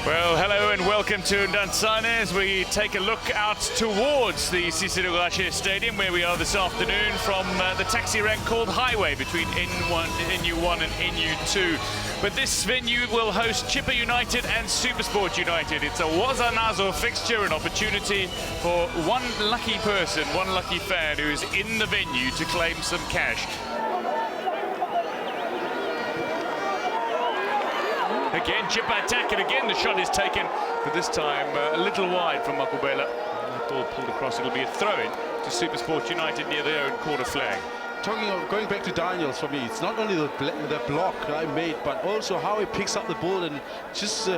Well, hello and welcome to Mdantsane as we take a look out towards the Siza Dukashe Stadium where we are this afternoon from the taxi rank called Highway between NU1 and NU2. But this venue will host Chippa United and SuperSport United. It's a Wazanazo fixture, an opportunity for one lucky person, one lucky fan who is in the venue to claim some cash. Again, Chippa attack, and again the shot is taken, but this time a little wide from Makubela. That ball pulled across, it'll be a throw-in to SuperSport United near their own quarter flag. Talking of going back to Daniels, for me, it's not only the block I made, but also how he picks up the ball and just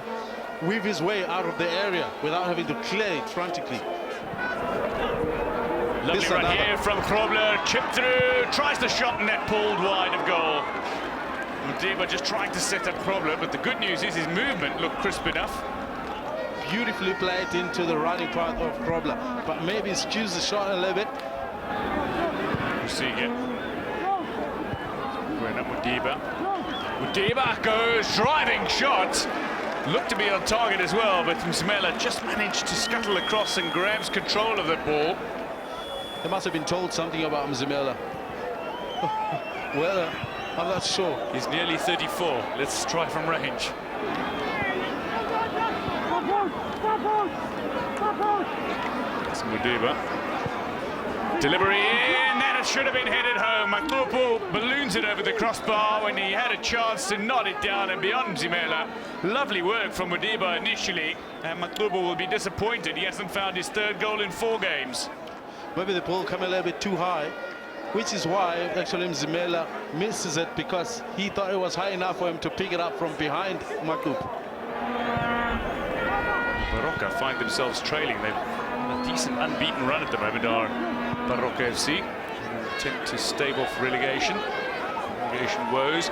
weave his way out of the area without having to clear it frantically. Lovely run here from Krobler, chip through, tries the shot, and that pulled wide of goal. Mdantsane just trying to set up Krobler, but the good news is his movement looked crisp enough. Beautifully played into the running part of Krobler, but maybe skews the shot a little bit. Rusique. Mdantsane goes, driving shot. Looked to be on target as well, but Mzimela just managed to scuttle across and grabs control of the ball. They must have been told something about Mzimela. Well, I'm not sure. He's nearly 34. Let's try from range. That's Mdantsane. Delivery in, and it should have been headed home. Maklupu balloons it over the crossbar when he had a chance to knot it down and beyond Mzimela. Lovely work from Mdantsane initially, and Maklupu will be disappointed. He hasn't found his third goal in 4 games. Maybe the ball came a little bit too high, which is why actually Mzimela misses it, because he thought it was high enough for him to pick it up from behind Maklupu. Baroka find themselves trailing. They've a decent unbeaten run at the moment, are Baroka FC. Attempt to stave off relegation. Relegation woes.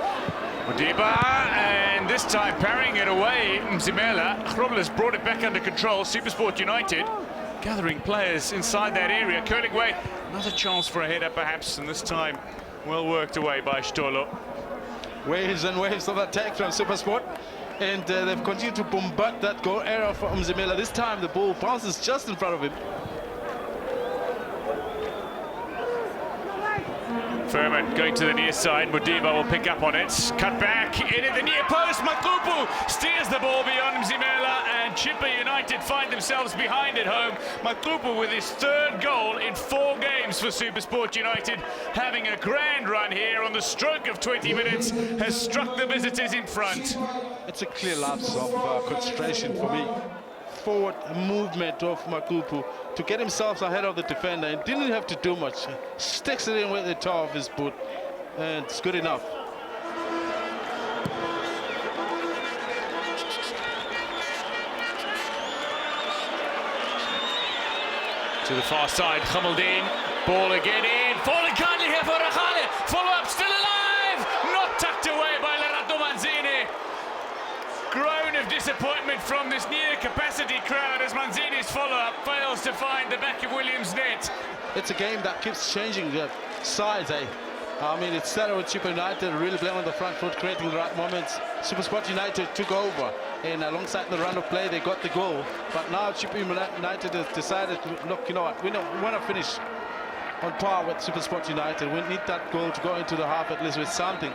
Mdantsane, and this time parrying it away, Mzimela. Krobler's brought it back under control. SuperSport United gathering players inside that area, curling away. Another chance for a header perhaps, and this time well worked away by Stolo. Waves and waves of attack from SuperSport, and they've continued to bombard that goal area for Mzimela. This time the ball bounces just in front of him. Furman going to the near side. Mdantsane will pick up on it. Cut back in at the near post. Maklupu steers the ball beyond Mzimela, and Chippa United find themselves behind at home. Maklupu with his 3rd goal in 4 games for SuperSport United, having a grand run here on the stroke of 20 minutes, has struck the visitors in front. It's a clear lapse of concentration for me. Forward movement of Maklupu to get himself ahead of the defender, and didn't have to do much. Sticks it in with the toe of his boot, and it's good enough. To the far side, Khamaldin, ball again in, falling kindly here for Rakhale, follow up, still alive, not tucked away by Mdantsane. Groan of disappointment from this near-capacity crowd as Manzini's follow-up fails to find the back of Williams' net. It's a game that keeps changing the sides, eh? I mean, it started with Chippa United really playing on the front foot, creating the right moments. SuperSport United took over, and alongside the run of play, they got the goal. But now Chippa United has decided, look, you know what, we want to finish on par with SuperSport United. We need that goal to go into the half at least with something.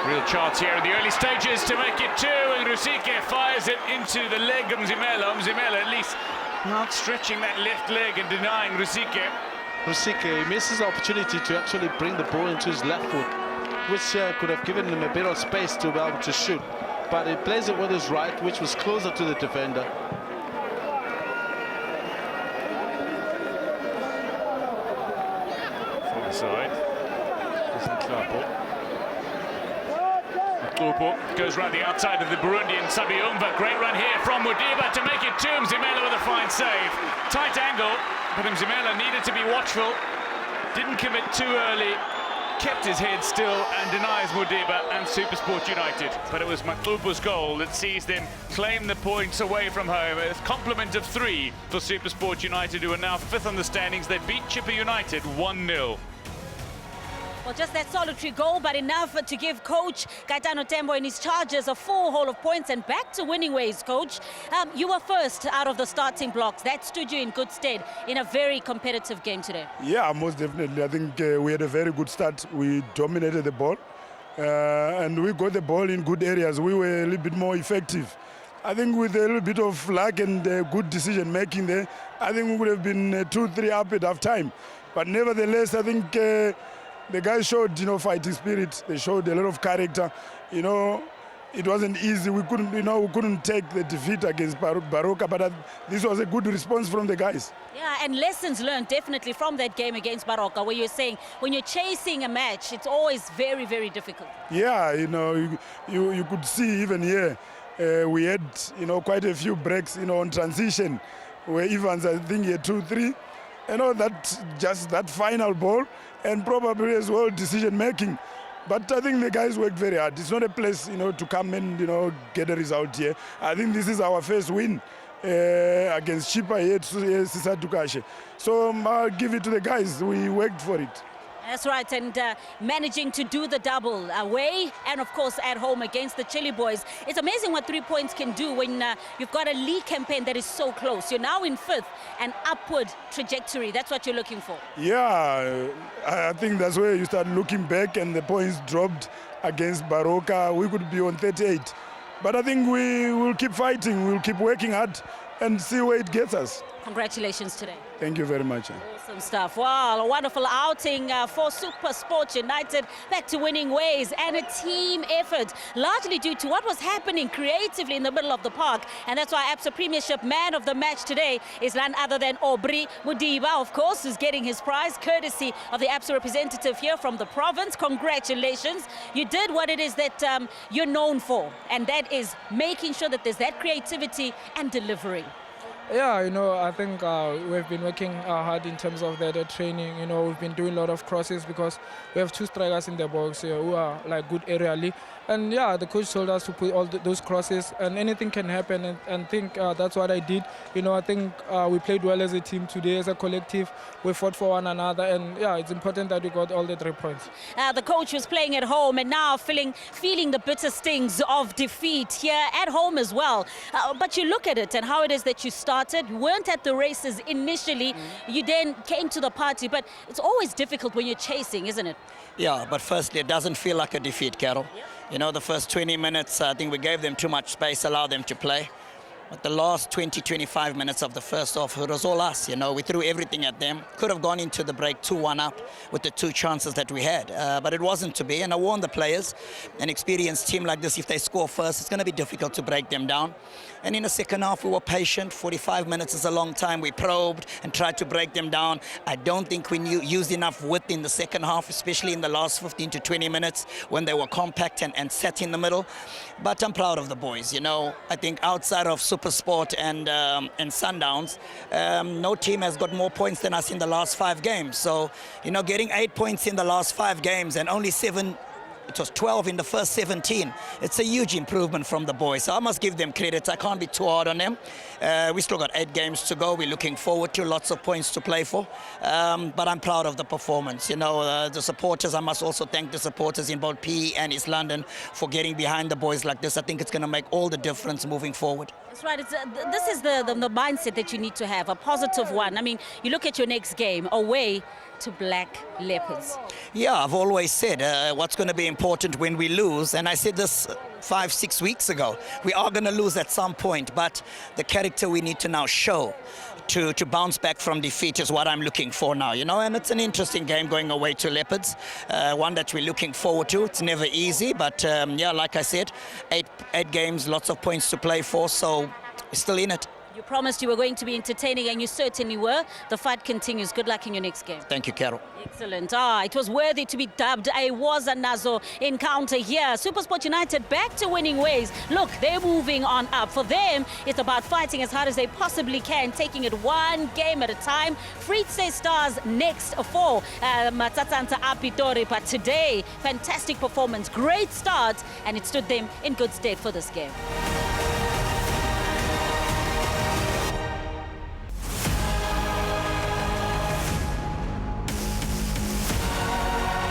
Real chance here in the early stages to make it 2, and Rusique fires it into the leg of Mzimela. Mzimela at least not stretching that left leg and denying Rusique. Rusique misses the opportunity to actually bring the ball into his left foot, which could have given him a bit of space to be able to shoot. But he plays it with his right, which was closer to the defender. From the side, goes round the outside of the Burundian Sabiumva. Great run here from Mdantsane to make it 2. Mzimela with a fine save. Tight angle, but Mzimela needed to be watchful. Didn't commit too early. Kept his head still and denies Mdantsane and SuperSport United. But it was Maklupu's goal that sees them claim the points away from home. A complement of 3 for SuperSport United, who are now 5th on the standings. They beat Chippa United 1-0. Well, just that solitary goal, but enough to give Coach Gaetano Tembo and his Chargers a full haul of points and back to winning ways, Coach. You were first out of the starting blocks. That stood you in good stead in a very competitive game today. Yeah, most definitely. I think we had a very good start. We dominated the ball and we got the ball in good areas. We were a little bit more effective. I think with a little bit of luck and good decision making there, I think we would have been 2-3 up at half time. But nevertheless, I think the guys showed, fighting spirit. They showed a lot of character. It wasn't easy. We couldn't take the defeat against Baroka, but this was a good response from the guys. Yeah, and lessons learned definitely from that game against Baroka, where you're saying when you're chasing a match, it's always very, very difficult. Yeah, you could see even here, we had, quite a few breaks, on transition, where Evans, I think, he had 2-3. That final ball, and probably as well decision making. But I think the guys worked very hard. It's not a place, to come and, get a result here. I think this is our first win against Chippa here, Siza Dukashe. So I'll give it to the guys. We worked for it. That's right, and managing to do the double away and, of course, at home against the Chile boys. It's amazing what 3 points can do when you've got a league campaign that is so close. You're now in 5th, an upward trajectory. That's what you're looking for. Yeah, I think that's where you start looking back and the points dropped against Baroka. We could be on 38. But I think we will keep fighting. We'll keep working hard and see where it gets us. Congratulations today. Thank you very much. Awesome stuff. Wow, a wonderful outing for SuperSport United, back to winning ways and a team effort, largely due to what was happening creatively in the middle of the park. And that's why Absa Premiership man of the match today is none other than Aubrey Mudiba, of course, who's getting his prize, courtesy of the Absa representative here from the province. Congratulations. You did what it is that you're known for, and that is making sure that there's that creativity and delivering. Yeah, I think we've been working hard in terms of the training. We've been doing a lot of crosses because we have 2 strikers in the box who are like good aerially. And yeah, the coach told us to put all those crosses, and anything can happen. And think that's what I did. I think we played well as a team today, as a collective. We fought for one another, and yeah, it's important that we got all the 3 points. The coach was playing at home and now feeling the bitter stings of defeat here at home as well. But you look at it and how it is that you started. You weren't at the races initially. You then came to the party, but it's always difficult when you're chasing, isn't it? Yeah, but firstly, it doesn't feel like a defeat, Carol. The first 20 minutes, I think we gave them too much space, allowed them to play. But the last 20-25 minutes of the first half, it was all us. We threw everything at them. Could have gone into the break 2-1 up with the 2 chances that we had. But it wasn't to be. And I warned the players, an experienced team like this, if they score first, it's going to be difficult to break them down. And in the second half, we were patient. 45 minutes is a long time. We probed and tried to break them down. I don't think we used enough width in the second half, especially in the last 15 to 20 minutes when they were compact and set in the middle. But I'm proud of the boys. I think outside of SuperSport and Sundowns, no team has got more points than us in the last 5 games. So, getting 8 points in the last 5 games and only 7. It was 12 in the first 17. It's a huge improvement from the boys. So I must give them credit. I can't be too hard on them. We still got 8 games to go. We're looking forward to lots of points to play for. But I'm proud of the performance. The supporters, I must also thank the supporters in both PE and East London for getting behind the boys like this. I think it's going to make all the difference moving forward. That's right. This is the mindset that you need to have, a positive one. I mean, you look at your next game away to Black Leopards. Yeah, I've always said what's going to be important when we lose, and I said this 5-6 weeks ago, we are going to lose at some point, but the character we need to now show to bounce back from defeat is what I'm looking for now, and it's an interesting game going away to Leopards, one that we're looking forward to. It's never easy, but yeah, like I said, 8 games, lots of points to play for, so we're still in it. You promised you were going to be entertaining, and you certainly were. The fight continues. Good luck in your next game. Thank you, Carol. Excellent. It was worthy to be dubbed a Wazanazo encounter here. SuperSport United back to winning ways. Look, they're moving on up. For them, it's about fighting as hard as they possibly can, taking it 1 game at a time. Fritse Stars next for Mdantsane Apitori. But today, fantastic performance, great start, and it stood them in good stead for this game.